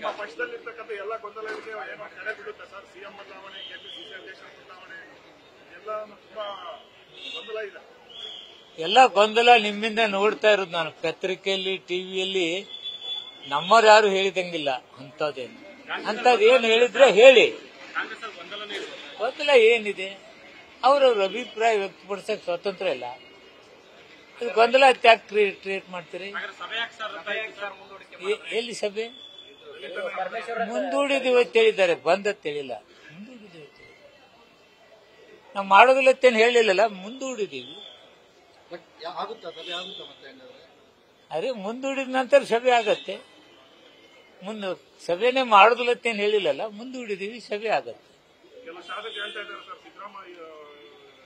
ನಿಮ್ಮ ಪಕ್ಷದಲ್ಲಿರ್ತಕ್ಕಂಥ ಎಲ್ಲ ಗೊಂದಲಗಳಿಗೆ ಏನೋ ಕಡೆ ಬಿಡುತ್ತೆ ಸರ್. ಸಿಎಂ ಬದಲಾವಣೆ, ಕೆಪಿಸಿಸಿ ಅಧ್ಯಕ್ಷ ಬದಲಾವಣೆ ಎಲ್ಲ ತುಂಬಾ ಗೊಂದಲ ಇದೆ. ಎಲ್ಲ ಗೊಂದಲ ನಿಮ್ಮಿಂದ ನೋಡ್ತಾ ಇರೋದು ನಾನು ಪತ್ರಿಕೆಯಲ್ಲಿ, ಟಿವಿಯಲ್ಲಿ. ನಮ್ಮವ್ರು ಯಾರು ಹೇಳಿದಂಗಿಲ್ಲ ಅಂತದೇನು. ಅಂತದೇನು ಹೇಳಿದ್ರೆ ಹೇಳಿ. ಗೊಂದಲ ಏನಿದೆ? ಅವ್ರವ್ರ ಅಭಿಪ್ರಾಯ ವ್ಯಕ್ತಪಡಿಸಕ್ ಸ್ವಾತಂತ್ರ್ಯ ಇಲ್ಲ. ಇದು ಗೊಂದಲ ಯಾಕೆ ಕ್ರಿಯೇಟ್ ಮಾಡ್ತೀರಿ? ಎಲ್ಲಿ ಸಭೆ ಮುಂದೂಡಿದೀವಿ ಅಂತ ಹೇಳಿದ್ದಾರೆ, ಬಂದತ್ ಹೇಳಿಲ್ಲ. ಮುಂದೂಡಿದೀವಿ ನಾವು ಮಾಡೋದಿಲ್ಲ ಅಂತೇನು ಹೇಳಿಲ್ಲಲ್ಲ, ಮುಂದೂಡಿದೀವಿ. ಅರೆ ಮುಂದೂಡಿದ ನಂತರ ಸಭೆ ಆಗತ್ತೆ. ಸಭೆನೇ ಮಾಡೋದಿಲ್ಲ ಅಂತೇನು ಹೇಳಿಲ್ಲಲ್ಲ, ಮುಂದೂಡಿದೀವಿ, ಸಭೆ ಆಗತ್ತೆ. ಕೆಲವು ಶಾಸಕರು ಹೇಳ್ತಾ ಇದ್ದಾರೆ ಸರ್, ಸಿದ್ದರಾಮಯ್ಯ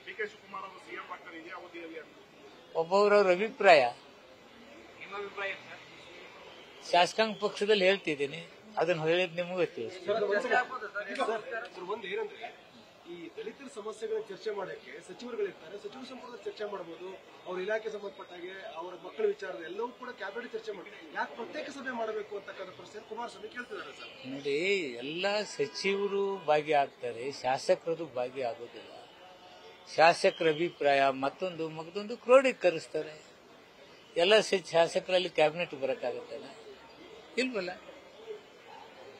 ಡಿ.ಕೆ. ಶಿವಕುಮಾರ್ ಅವರು ಸಿಎಂ ಆಗ್ತಾರೆ ಇದೇ ಅವಧಿಯಲ್ಲಿ. ಒಬ್ಬೊಬ್ಬರವ್ರ ಅಭಿಪ್ರಾಯ. ಶಾಸಕಾಂಗ ಪಕ್ಷದಲ್ಲಿ ಹೇಳ್ತಿದ್ದೀನಿ, ಅದನ್ನ ಹೇಳಿದ್ ನಿಮಗೂ ತಿಳಿಸಿ. ಈ ದಲಿತರ ಸಮಸ್ಯೆಗಳ ಚರ್ಚೆ ಮಾಡಕ್ಕೆ ಸಚಿವರುಗಳಿರ್ತಾರೆ, ಸಚಿವ ಸಂಪುಟದ ಚರ್ಚೆ ಮಾಡಬಹುದು. ಅವ್ರ ಇಲಾಖೆ ಸಂಬಂಧಪಟ್ಟಾಗೆ ಅವರ ಮಕ್ಕಳ ವಿಚಾರದ ಎಲ್ಲವೂ ಕೂಡ ಕ್ಯಾಬಿನೆಟ್ ಚರ್ಚೆ ಮಾಡಿ ಯಾಕೆ ಪ್ರತ್ಯೇಕ ಸಭೆ ಮಾಡಬೇಕು ಅಂತಕ್ಕಂಥ ಪ್ರಶ್ನೆ ಕುಮಾರಸ್ವಾಮಿ ಕೇಳ್ತಿದ್ದಾರೆ ಸರ್. ನೋಡಿ, ಎಲ್ಲ ಸಚಿವರು ಭಾಗಿಯಾಗ್ತಾರೆ, ಶಾಸಕರದು ಭಾಗಿಯಾಗೋದಿಲ್ಲ. ಶಾಸಕರ ಅಭಿಪ್ರಾಯ ಮತ್ತೊಂದು ಕ್ರೋಢೀಕರಿಸ್ತಾರೆ. ಎಲ್ಲ ಶಾಸಕರಲ್ಲಿ ಕ್ಯಾಬಿನೆಟ್ ಬರಕ್ಕಾಗತ್ತಲ್ಲ, ಇಲ್ವಲ್ಲ.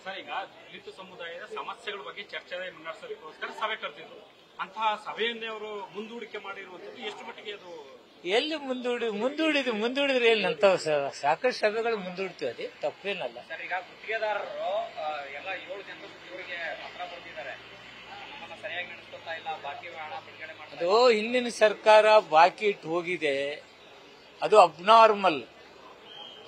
ಸರ್, ಈಗ ದಲಿತ ಸಮುದಾಯದ ಸಮಸ್ಯೆಗಳ ಬಗ್ಗೆ ಚರ್ಚೆ ನಡೆಸೋದಕ್ಕೋಸ್ಕರ ಸಭೆ ಕರೆದಿದ್ರು. ಅಂತಹ ಸಭೆಯನ್ನೇ ಅವರು ಮುಂದೂಡಿಕೆ ಮಾಡಿರುವಂತದ್ದು ಎಷ್ಟು ಮಟ್ಟಿಗೆ ಅದು? ಎಲ್ಲಿ ಮುಂದೂಡಿದ್ರೆ ಎಲ್ಲಿ ಅಂತ ಸಾಕಷ್ಟು ಸಭೆಗಳು ಮುಂದೂಡ್ತೀವಿ, ಅದೇ ತಪ್ಪೇನಲ್ಲ. ಸರ್, ಈಗ ಗುತ್ತಿಗೆದಾರರು ಎಲ್ಲ 7 ಜನರು ಇವರಿಗೆ ಪತ್ರ ಬರೆದಿದ್ದಾರೆ, ನಮ್ಮನ್ನ ಸರಿಯಾಗಿ ನಡೆಸ್ಕೊತಾ ಇಲ್ಲ, ಬಾಕಿ ಹಣ ಬಿಡುಗಡೆ ಮಾಡ್ತಾರೆ. ಅದು ಹಿಂದಿನ ಸರ್ಕಾರ ಬಾಕಿ ಇಟ್ಟು ಹೋಗಿದೆ, ಅದು ಅಬ್ನಾರ್ಮಲ್.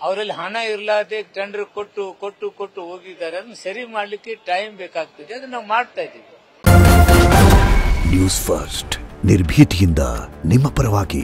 ಅವರಲ್ಲಿ ಹಣ ಇರ್ಲಾದೆ ಟೆಂಡರ್ ಕೊಟ್ಟು ಹೋಗಿದ್ದಾರೆ. ಅದನ್ನ ಸರಿ ಮಾಡ್ಲಿಕ್ಕೆ ಟೈಮ್ ಬೇಕಾಗ್ತದೆ, ಅದನ್ನ ನಾವು ಮಾಡ್ತಾ ಇದ್ದೀವಿ. ನ್ಯೂಸ್ ಫಸ್ಟ್, ನಿರ್ಭೀತಿಯಿಂದ ನಿಮ್ಮ ಪರವಾಗಿ.